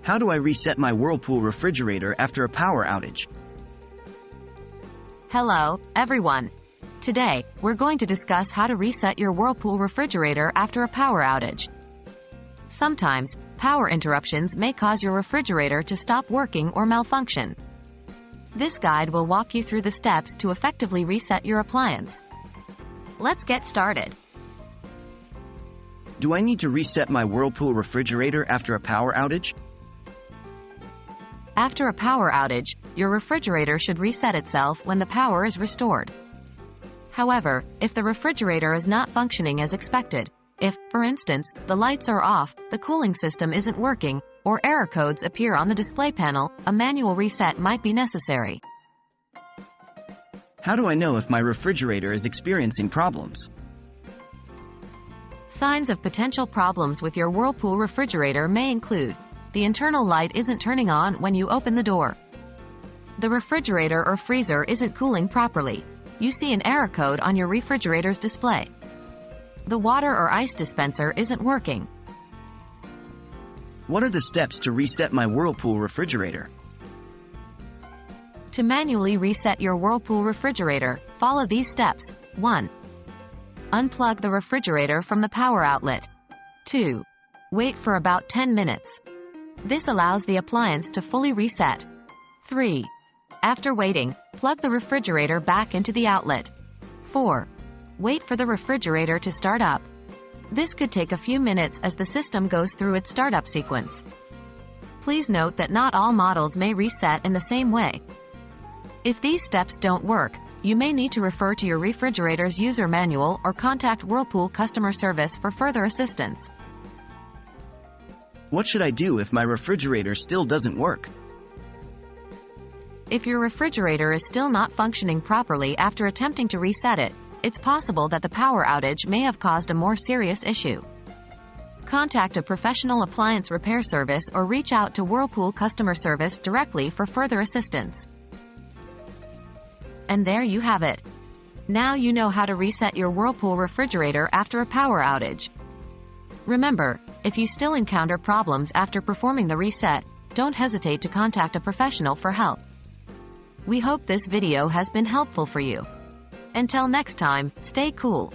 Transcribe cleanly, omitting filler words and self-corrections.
How do I reset my Whirlpool refrigerator after a power outage? Hello, everyone. Today, we're going to discuss how to reset your Whirlpool refrigerator after a power outage. Sometimes, power interruptions may cause your refrigerator to stop working or malfunction. This guide will walk you through the steps to effectively reset your appliance. Let's get started. Do I need to reset my Whirlpool refrigerator after a power outage? After a power outage, your refrigerator should reset itself when the power is restored. However, if the refrigerator is not functioning as expected, if, for instance, the lights are off, the cooling system isn't working, or error codes appear on the display panel, a manual reset might be necessary. How do I know if my refrigerator is experiencing problems? Signs of potential problems with your Whirlpool refrigerator may include: the internal light isn't turning on when you open the door. The refrigerator or freezer isn't cooling properly. You see an error code on your refrigerator's display. The water or ice dispenser isn't working. What are the steps to reset my Whirlpool refrigerator? To manually reset your Whirlpool refrigerator, follow these steps. 1. Unplug the refrigerator from the power outlet. 2. Wait for about 10 minutes. This allows the appliance to fully reset. 3. After waiting, plug the refrigerator back into the outlet. 4. Wait for the refrigerator to start up. This could take a few minutes as the system goes through its startup sequence. Please note that not all models may reset in the same way. If these steps don't work, you may need to refer to your refrigerator's user manual or contact Whirlpool customer service for further assistance. What should I do if my refrigerator still doesn't work? If your refrigerator is still not functioning properly after attempting to reset it, it's possible that the power outage may have caused a more serious issue. Contact a professional appliance repair service or reach out to Whirlpool customer service directly for further assistance. And there you have it. Now you know how to reset your Whirlpool refrigerator after a power outage. Remember, if you still encounter problems after performing the reset, don't hesitate to contact a professional for help. We hope this video has been helpful for you. Until next time, stay cool.